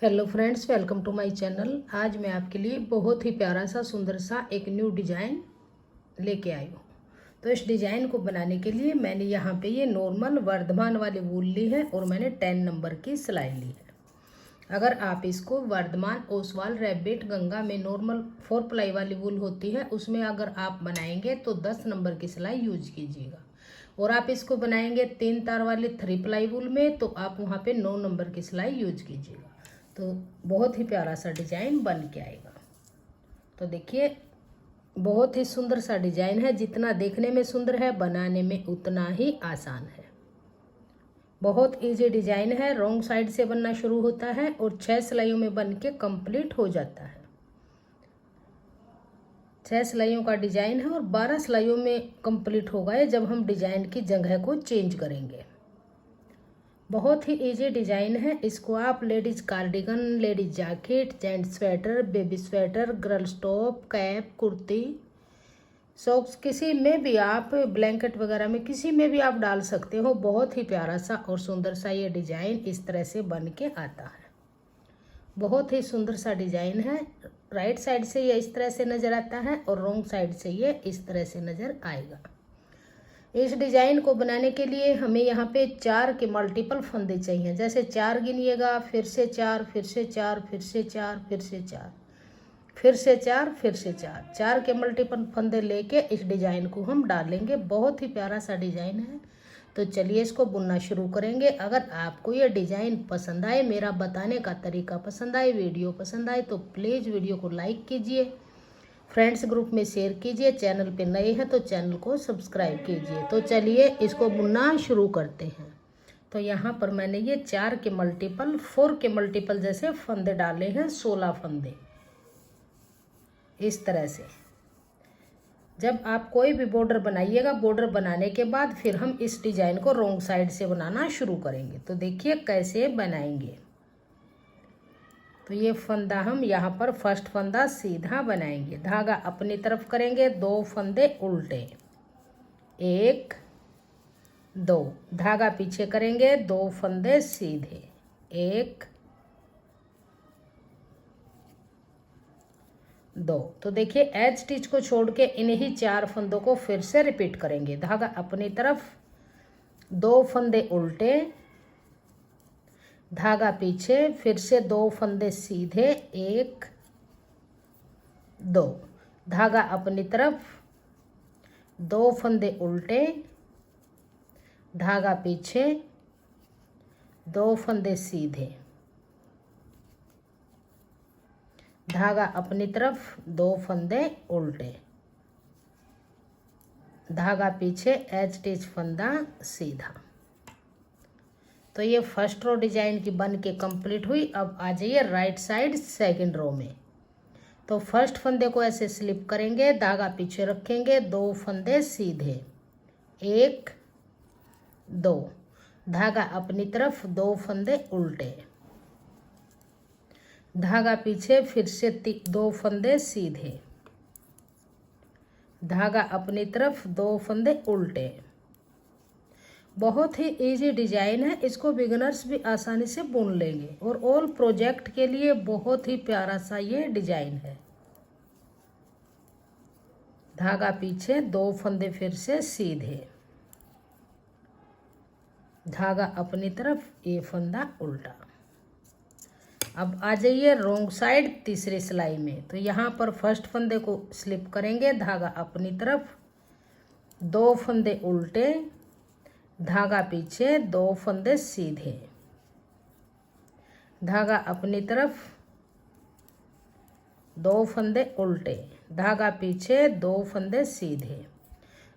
Hello friends, welcome to my channel. आज मैं आपके लिए बहुत ही प्यारा सा सुंदर सा एक न्यू डिज़ाइन लेके आई हूँ। तो इस डिज़ाइन को बनाने के लिए मैंने यहाँ पे ये नॉर्मल वर्धमान वाली वूल ली है और मैंने 10 नंबर की सिलाई ली है। अगर आप इसको वर्धमान, ओसवाल, रैबिट, गंगा में नॉर्मल 4 प्लाई वाली वूल होती है उसमें अगर आप बनाएंगे तो 10 नंबर की सिलाई यूज कीजिएगा। और आप इसको बनाएंगे 3 तार वाली 3 प्लाई वूल में तो आप वहाँ पे 9 नंबर की सिलाई यूज कीजिएगा। तो बहुत ही प्यारा सा डिजाइन बन के आएगा। तो देखिए, बहुत ही सुंदर सा डिजाइन है। जितना देखने में सुंदर है, बनाने में उतना ही आसान है। बहुत इजी डिजाइन है। रॉन्ग साइड से बनना शुरू होता है और 6 सिलाइयों में बन के कंप्लीट हो जाता है। 6 सिलाइयों का डिजाइन है और 12 सिलाइयों में कंप्लीट होगा जब हम डिजाइन की जगह को चेंज करेंगे। बहुत ही इजी डिजाइन है। इसको आप ladies cardigan, ladies jacket, gents sweater, baby sweater, girls top, cap, kurti, socks, किसी में भी आप, ब्लैंकेट वगैरह में किसी में भी आप डाल सकते हो। बहुत ही प्यारा सा और सुंदर सा ये डिजाइन इस तरह से बन के आता है। बहुत ही सुंदर सा डिजाइन है। राइट साइड से ये इस तरह से नजर आता है और रॉन्ग साइड से ये इस तरह से नजर आएगा। इस डिजाइन को बनाने के लिए हमें यहाँ पे 4 के मल्टीपल फंदे चाहिए। जैसे 4 गिनिएगा, फिर से 4, फिर से 4, फिर से 4, फिर से 4, फिर से 4, फिर से 4, 4 के मल्टीपल फंदे लेके इस डिजाइन को हम डालेंगे। बहुत ही प्यारा सा डिजाइन है। तो चलिए इसको बुनना शुरू करेंगे। अगर आपको ये डिजाइन पसंद आए, मेरा बताने का तरीका पसंद आए, वीडियो पसंद आए तो प्लीज़ वीडियो को लाइक कीजिए, फ्रेंड्स ग्रुप में शेयर कीजिए। चैनल पे नए हैं तो चैनल को सब्सक्राइब कीजिए। तो चलिए इसको बुनना शुरू करते हैं। तो यहाँ पर मैंने ये 4 के मल्टीपल, 4 के मल्टीपल जैसे फंदे डाले हैं, 16 फंदे इस तरह से। जब आप कोई भी बॉर्डर बनाइएगा, बॉर्डर बनाने के बाद फिर हम इस डिजाइन को रॉन्ग साइड से बनाना शुरू करेंगे। तो देखिए कैसे बनाएंगे। तो ये फंदा हम यहाँ पर फर्स्ट फंदा सीधा बनाएंगे, धागा अपनी तरफ करेंगे, 2 फंदे उल्टे, 1 2, धागा पीछे करेंगे, 2 फंदे सीधे, 1 2। तो देखिए एज स्टिच को छोड़ के इन्हीं 4 फंदों को फिर से रिपीट करेंगे। धागा अपनी तरफ, 2 फंदे उल्टे, धागा पीछे, फिर से 2 फंदे सीधे, 1 2, धागा अपनी तरफ, 2 फंदे उल्टे, धागा पीछे, 2 फंदे सीधे, धागा अपनी तरफ, 2 फंदे उल्टे, धागा पीछे, एज स्टिच फंदा सीधा। तो ये फर्स्ट रो डिजाइन की बन के कंप्लीट हुई। अब आ जाइए राइट साइड सेकंड रो में। तो फर्स्ट फंदे को ऐसे स्लिप करेंगे, धागा पीछे रखेंगे, 2 फंदे सीधे, 1 2, धागा अपनी तरफ, 2 फंदे उल्टे, धागा पीछे, फिर से 2 फंदे सीधे, धागा अपनी तरफ, 2 फंदे उल्टे। बहुत ही इजी डिजाइन है। इसको बिगिनर्स भी आसानी से बुन लेंगे और ऑल प्रोजेक्ट के लिए बहुत ही प्यारा सा ये डिजाइन है। धागा पीछे, 2 फंदे फिर से सीधे, धागा अपनी तरफ, ये फंदा उल्टा। अब आ जाइए रॉन्ग साइड तीसरी सिलाई में। तो यहाँ पर फर्स्ट फंदे को स्लिप करेंगे, धागा अपनी तरफ, 2 फंदे उल्टे, धागा पीछे, 2 फंदे सीधे, धागा अपनी तरफ, 2 फंदे उल्टे, धागा पीछे, 2 फंदे सीधे,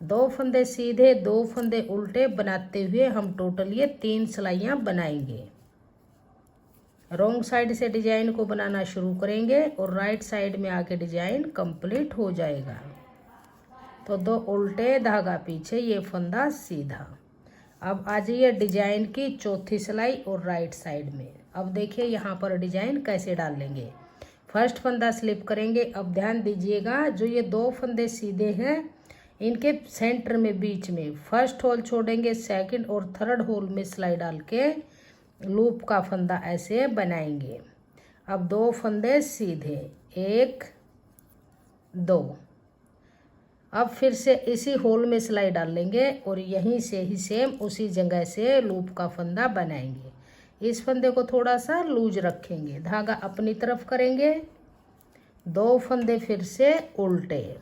2 फंदे सीधे, 2 फंदे उल्टे बनाते हुए हम टोटल ये 3 सिलाइयाँ बनाएंगे। रॉन्ग साइड से डिजाइन को बनाना शुरू करेंगे और राइट साइड में आके डिजाइन कंप्लीट हो जाएगा। तो 2 उल्टे, धागा पीछे, ये फंदा सीधा। अब आ जाइए डिजाइन की चौथी सिलाई और राइट साइड में। अब देखिए यहाँ पर डिजाइन कैसे डाल लेंगे। फर्स्ट फंदा स्लिप करेंगे। अब ध्यान दीजिएगा, जो ये 2 फंदे सीधे हैं इनके सेंटर में बीच में फर्स्ट होल छोड़ेंगे, सेकंड और थर्ड होल में सिलाई डाल के लूप का फंदा ऐसे बनाएंगे। अब 2 फंदे सीधे, 1 2। अब फिर से इसी होल में सिलाई डाल लेंगे और यहीं से ही सेम उसी जगह से लूप का फंदा बनाएंगे। इस फंदे को थोड़ा सा लूज रखेंगे, धागा अपनी तरफ करेंगे, 2 फंदे फिर से उल्टे,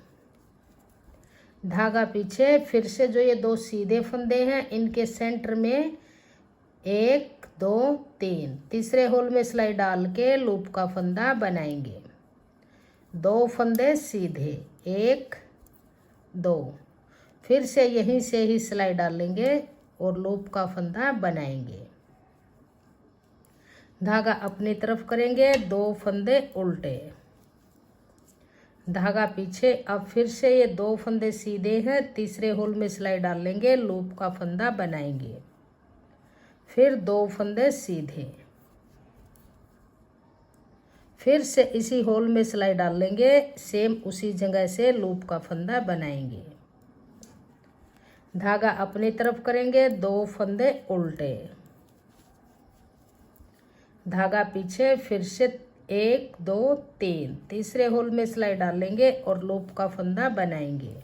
धागा पीछे, फिर से जो ये 2 सीधे फंदे हैं इनके सेंटर में 1 2 3, तीसरे होल में सिलाई डाल के लूप का फंदा बनाएंगे। 2 फंदे सीधे, 1 2, फिर से यहीं से ही सिलाई डालेंगे और लूप का फंदा बनाएंगे, धागा अपनी तरफ करेंगे, 2 फंदे उल्टे, धागा पीछे। अब फिर से ये 2 फंदे सीधे हैं, तीसरे होल में सिलाई डाल लेंगे, लूप का फंदा बनाएंगे, फिर 2 फंदे सीधे, फिर से इसी होल में सिलाई डाल लेंगे, सेम उसी जगह से लूप का फंदा बनाएंगे, धागा अपनी तरफ करेंगे, 2 फंदे उल्टे, धागा पीछे, फिर से 1 2 3, तीसरे होल में सिलाई डाल लेंगे और लूप का फंदा बनाएंगे।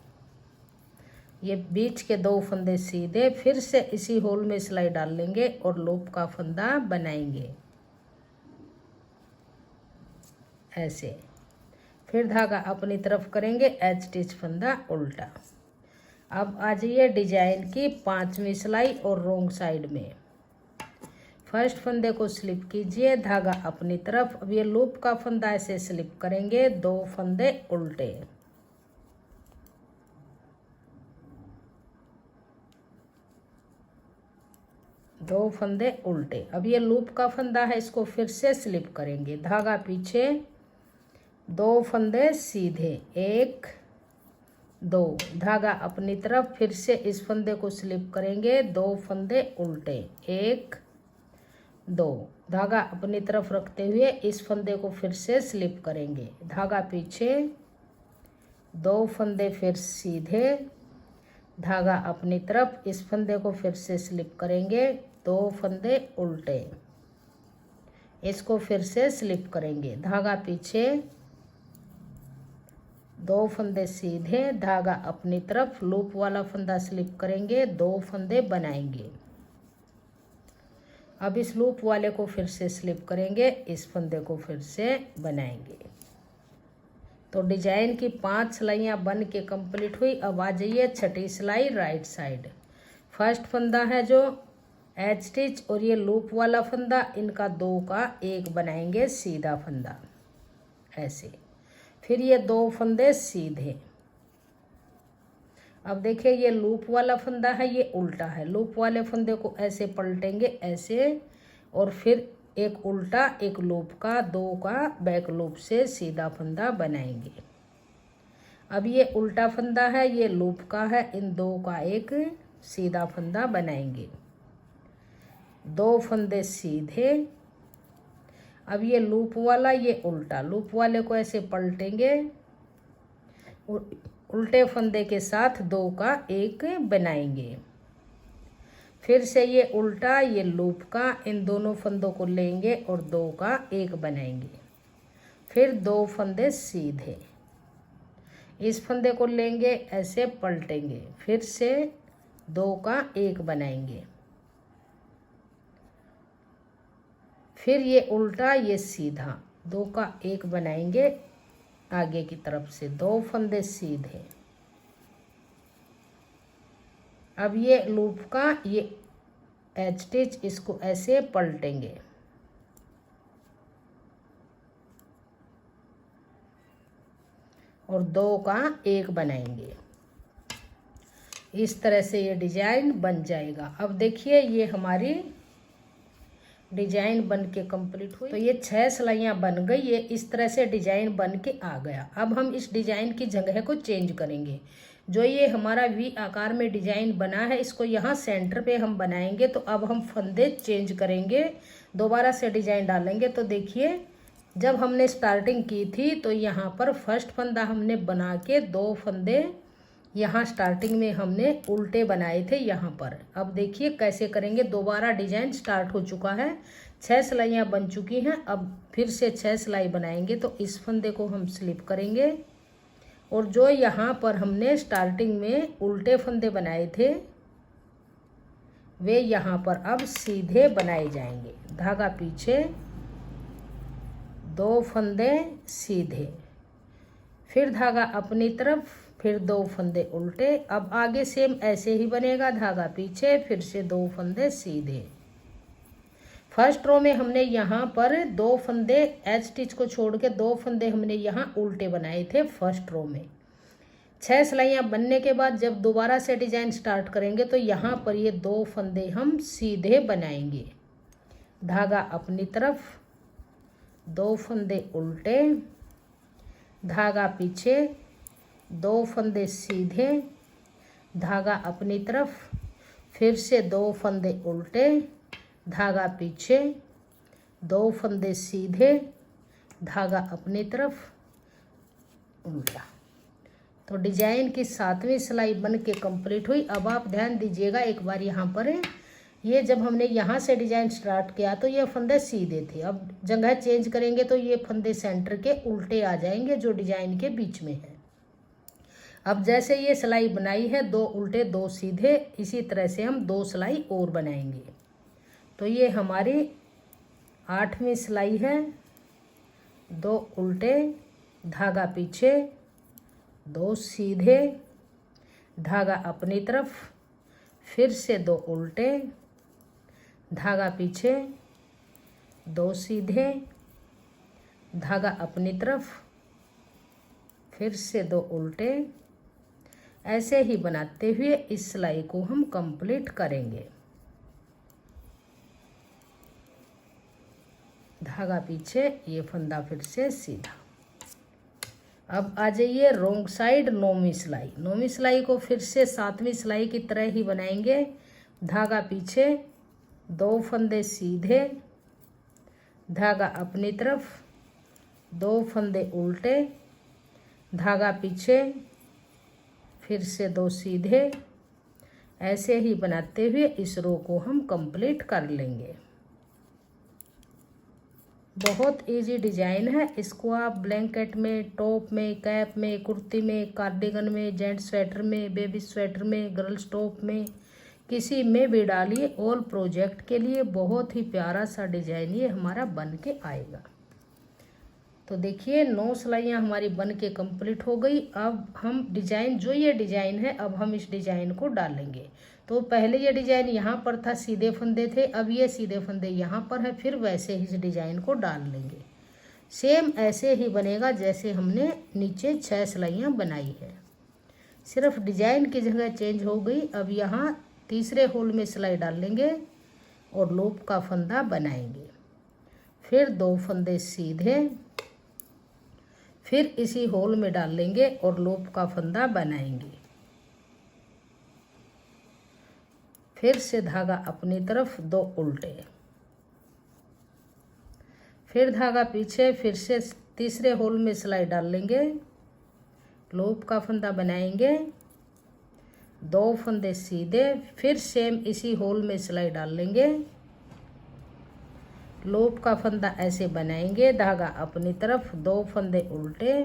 ये बीच के 2 फंदे सीधे, फिर से इसी होल में सिलाई डाल लेंगे और लूप का फंदा बनाएंगे ऐसे, फिर धागा अपनी तरफ करेंगे, एच स्टिच फंदा उल्टा। अब आ जाइए डिजाइन की 5वीं सिलाई और रोंग साइड में। फर्स्ट फंदे को स्लिप कीजिए, धागा अपनी तरफ। अब ये लूप का फंदा ऐसे स्लिप करेंगे, 2 फंदे उल्टे, दो फंदे उल्टे। अब ये लूप का फंदा है, इसको फिर से स्लिप करेंगे, धागा पीछे, 2 फंदे सीधे, 1 2, धागा अपनी तरफ, फिर से इस फंदे को स्लिप करेंगे, 2 फंदे उल्टे, 1 2, धागा अपनी तरफ रखते हुए इस फंदे को फिर से स्लिप करेंगे, धागा पीछे, 2 फंदे फिर सीधे, धागा अपनी तरफ, इस फंदे को फिर से स्लिप करेंगे, 2 फंदे उल्टे, इसको फिर से स्लिप करेंगे, धागा पीछे, 2 फंदे सीधे, धागा अपनी तरफ, लूप वाला फंदा स्लिप करेंगे, 2 फंदे बनाएंगे। अब इस लूप वाले को फिर से स्लिप करेंगे, इस फंदे को फिर से बनाएंगे। तो डिजाइन की 5 सिलाइयाँ बन के कंप्लीट हुई। अब आ जाइए 6ठी सिलाई राइट साइड। फर्स्ट फंदा है जो एच स्टिच और ये लूप वाला फंदा, इनका 2 का 1 बनाएंगे सीधा फंदा ऐसे, फिर ये 2 फंदे सीधे। अब देखिए ये लूप वाला फंदा है, ये उल्टा है, लूप वाले फंदे को ऐसे पलटेंगे ऐसे, और फिर एक उल्टा एक लूप का, 2 का बैक लूप से सीधा फंदा बनाएंगे। अब ये उल्टा फंदा है, ये लूप का है, इन 2 का एक सीधा फंदा बनाएंगे, 2 फंदे सीधे। अब ये लूप वाला, ये उल्टा, लूप वाले को ऐसे पलटेंगे, उल्टे फंदे के साथ 2 का 1 बनाएंगे, फिर से ये उल्टा ये लूप का, इन दोनों फंदों को लेंगे और 2 का 1 बनाएंगे, फिर 2 फंदे सीधे, इस फंदे को लेंगे ऐसे पलटेंगे, फिर से 2 का 1 बनाएंगे, फिर ये उल्टा ये सीधा, 2 का 1 बनाएंगे आगे की तरफ से, 2 फंदे सीधे। अब ये लूप का ये एच स्टिच, इसको ऐसे पलटेंगे, और 2 का 1 बनाएंगे। इस तरह से ये डिजाइन बन जाएगा। अब देखिए ये हमारी डिजाइन बन के कंप्लीट हुई। तो ये 6 सिलाइयाँ बन गई, ये इस तरह से डिजाइन बन के आ गया। अब हम इस डिजाइन की जगह को चेंज करेंगे। जो ये हमारा वी आकार में डिजाइन बना है, इसको यहाँ सेंटर पे हम बनाएंगे। तो अब हम फंदे चेंज करेंगे, दोबारा से डिजाइन डालेंगे। तो देखिए जब हमने स्टार्टिंग की थी तो यहाँ पर फर्स्ट फंदा हमने बना के 2 फंदे यहाँ स्टार्टिंग में हमने उल्टे बनाए थे यहाँ पर। अब देखिए कैसे करेंगे, दोबारा डिजाइन स्टार्ट हो चुका है। 6 सिलाइयाँ बन चुकी हैं। अब फिर से 6 सिलाई बनाएंगे। तो इस फंदे को हम स्लिप करेंगे और जो यहाँ पर हमने स्टार्टिंग में उल्टे फंदे बनाए थे वे यहाँ पर अब सीधे बनाए जाएंगे। धागा पीछे, 2 फंदे सीधे, फिर धागा अपनी तरफ, फिर 2 फंदे उल्टे। अब आगे सेम ऐसे ही बनेगा, धागा पीछे, फिर से 2 फंदे सीधे। फर्स्ट रो में हमने यहाँ पर 2 फंदे एच स्टिच को छोड़ के 2 फंदे हमने यहाँ उल्टे बनाए थे फर्स्ट रो में। 6 सिलाइयाँ बनने के बाद जब दोबारा से डिजाइन स्टार्ट करेंगे तो यहाँ पर ये 2 फंदे हम सीधे बनाएंगे। धागा अपनी तरफ, 2 फंदे उल्टे, धागा पीछे, 2 फंदे सीधे, धागा अपनी तरफ, फिर से 2 फंदे उल्टे, धागा पीछे, 2 फंदे सीधे, धागा अपनी तरफ, उल्टा। तो डिजाइन की 7वीं सिलाई बन के कंप्लीट हुई। अब आप ध्यान दीजिएगा एक बार यहाँ पर, ये जब हमने यहाँ से डिजाइन स्टार्ट किया तो ये फंदे सीधे थे। अब जगह चेंज करेंगे तो ये फंदे सेंटर के उल्टे आ जाएंगे जो डिजाइन के बीच में है। अब जैसे ये सिलाई बनाई है, 2 उल्टे 2 सीधे, इसी तरह से हम 2 सिलाई और बनाएंगे। तो ये हमारी 8वीं सिलाई है। 2 उल्टे, धागा पीछे, 2 सीधे, धागा अपनी तरफ, फिर से 2 उल्टे, धागा पीछे, 2 सीधे, धागा अपनी तरफ, फिर से 2 उल्टे। ऐसे ही बनाते हुए इस सिलाई को हम कंप्लीट करेंगे। धागा पीछे, ये फंदा फिर से सीधा। अब आ जाइए रोंग साइड 9वीं सिलाई। 9वीं सिलाई को फिर से 7वीं सिलाई की तरह ही बनाएंगे। धागा पीछे, 2 फंदे सीधे, धागा अपनी तरफ, 2 फंदे उल्टे, धागा पीछे, फिर से 2 सीधे। ऐसे ही बनाते हुए इस रो को हम कंप्लीट कर लेंगे। बहुत इजी डिजाइन है। इसको आप ब्लैंकेट में, टॉप में, कैप में, कुर्ती में, कार्डिगन में, जेंट्स स्वेटर में, बेबी स्वेटर में, गर्ल्स टॉप में, किसी में भी डालिए। ऑल प्रोजेक्ट के लिए बहुत ही प्यारा सा डिजाइन ये हमारा बन के आएगा। तो देखिए 9 सिलाइयाँ हमारी बन के कंप्लीट हो गई। अब हम डिजाइन, जो ये डिजाइन है, अब हम इस डिजाइन को डालेंगे। तो पहले ये डिजाइन यहाँ पर था, सीधे फंदे थे, अब ये सीधे फंदे यहाँ पर है, फिर वैसे ही इस डिजाइन को डाल लेंगे। सेम ऐसे ही बनेगा जैसे हमने नीचे 6 सिलाइयाँ बनाई है, सिर्फ डिजाइन की जगह चेंज हो गई। अब यहाँ तीसरे होल में सिलाई डाल लेंगे और लूप का फंदा बनाएंगे। फिर 2 फंदे सीधे, फिर इसी होल में डाल लेंगे और लूप का फंदा बनाएंगे। फिर से धागा अपनी तरफ, 2 उल्टे, फिर धागा पीछे, फिर से तीसरे होल में सिलाई डाल लेंगे, लूप का फंदा बनाएंगे, 2 फंदे सीधे, फिर सेम इसी होल में सिलाई डाल लेंगे, लूप का फंदा ऐसे बनाएंगे, धागा अपनी तरफ, 2 फंदे उल्टे,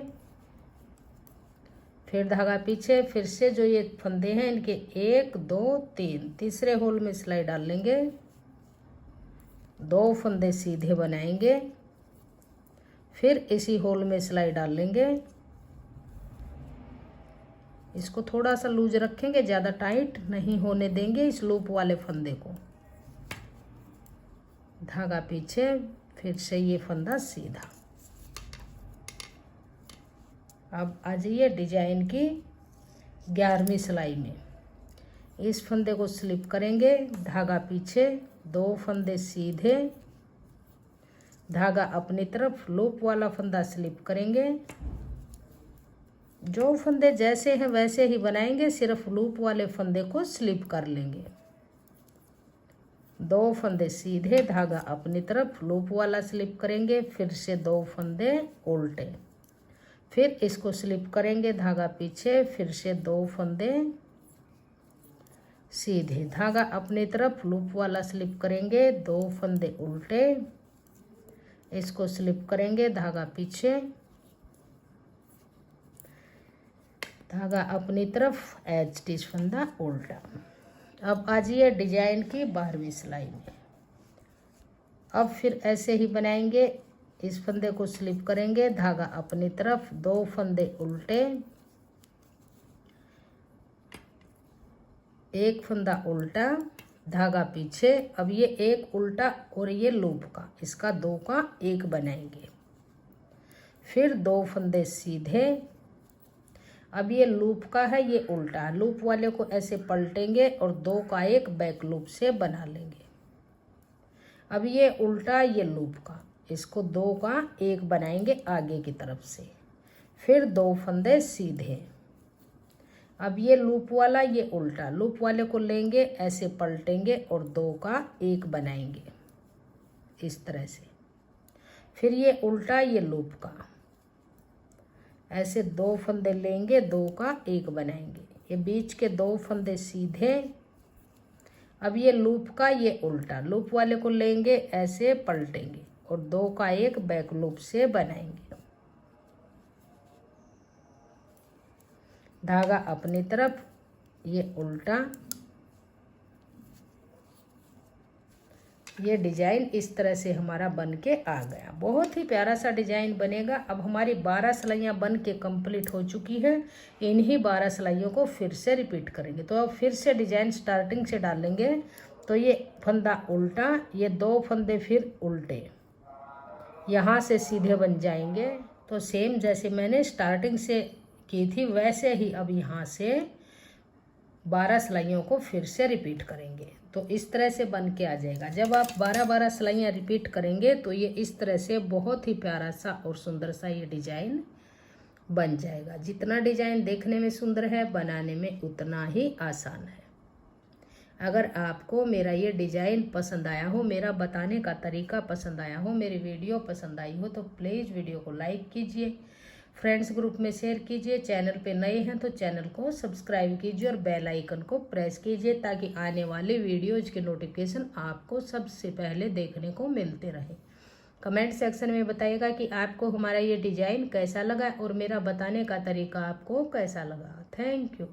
फिर धागा पीछे, फिर से जो ये फंदे हैं इनके 1 2 3 तीसरे होल में सिलाई डाल लेंगे, 2 फंदे सीधे बनाएंगे, फिर इसी होल में सिलाई डाल लेंगे। इसको थोड़ा सा लूज रखेंगे, ज़्यादा टाइट नहीं होने देंगे इस लूप वाले फंदे को। धागा पीछे, फिर से ये फंदा सीधा। अब आ जाइए डिजाइन की 11वीं सिलाई में। इस फंदे को स्लिप करेंगे, धागा पीछे, 2 फंदे सीधे, धागा अपनी तरफ, लूप वाला फंदा स्लिप करेंगे। जो फंदे जैसे हैं वैसे ही बनाएंगे, सिर्फ लूप वाले फंदे को स्लिप कर लेंगे। 2 फंदे सीधे, धागा अपनी तरफ, लूप वाला स्लिप करेंगे, फिर से 2 फंदे उल्टे, फिर इसको स्लिप करेंगे, धागा पीछे, फिर से 2 फंदे सीधे। धागा अपनी तरफ लूप वाला स्लिप करेंगे, 2 फंदे उल्टे, इसको स्लिप करेंगे, धागा पीछे, धागा अपनी तरफ, एज स्टिच फंदा उल्टा। अब आ जाइए डिजाइन की 12वीं सिलाई में। अब फिर ऐसे ही बनाएंगे, इस फंदे को स्लिप करेंगे, धागा अपनी तरफ, 2 फंदे उल्टे, 1 फंदा उल्टा, धागा पीछे। अब ये 1 उल्टा और ये लूप का, इसका 2 का 1 बनाएंगे। फिर 2 फंदे सीधे। अब ये लूप का है, ये उल्टा, लूप वाले को ऐसे पलटेंगे और 2 का 1 बैक लूप से बना लेंगे। अब ये उल्टा, ये लूप का, इसको 2 का 1 बनाएंगे आगे की तरफ से। फिर 2 फंदे सीधे। अब ये लूप वाला, ये उल्टा, लूप वाले को लेंगे, ऐसे पलटेंगे और 2 का 1 बनाएंगे इस तरह से। फिर ये उल्टा, ये लूप का, ऐसे 2 फंदे लेंगे, 2 का 1 बनाएंगे, ये बीच के 2 फंदे सीधे। अब ये लूप का, ये उल्टा, लूप वाले को लेंगे, ऐसे पलटेंगे और 2 का 1 बैक लूप से बनाएंगे। धागा अपनी तरफ, ये उल्टा। ये डिजाइन इस तरह से हमारा बन के आ गया। बहुत ही प्यारा सा डिजाइन बनेगा। अब हमारी 12 सिलाइयाँ बन के कंप्लीट हो चुकी है। इन्हीं 12 सिलाइयों को फिर से रिपीट करेंगे। तो अब फिर से डिजाइन स्टार्टिंग से डालेंगे। तो ये फंदा उल्टा, ये 2 फंदे फिर उल्टे, यहाँ से सीधे बन जाएंगे। तो सेम जैसे मैंने स्टार्टिंग से की थी वैसे ही अब यहाँ से 12 सिलाइयों को फिर से रिपीट करेंगे। तो इस तरह से बन के आ जाएगा। जब आप 12 सिलाइयाँ रिपीट करेंगे तो ये इस तरह से बहुत ही प्यारा सा और सुंदर सा ये डिजाइन बन जाएगा। जितना डिजाइन देखने में सुंदर है, बनाने में उतना ही आसान है। अगर आपको मेरा ये डिजाइन पसंद आया हो, मेरा बताने का तरीका पसंद आया हो, मेरी वीडियो पसंद आई हो, तो प्लीज़ वीडियो को लाइक कीजिए, फ्रेंड्स ग्रुप में शेयर कीजिए। चैनल पे नए हैं तो चैनल को सब्सक्राइब कीजिए और बेल आइकन को प्रेस कीजिए, ताकि आने वाले वीडियोज के नोटिफिकेशन आपको सबसे पहले देखने को मिलते रहे। कमेंट सेक्शन में बताइएगा कि आपको हमारा ये डिजाइन कैसा लगा और मेरा बताने का तरीका आपको कैसा लगा। Thank you.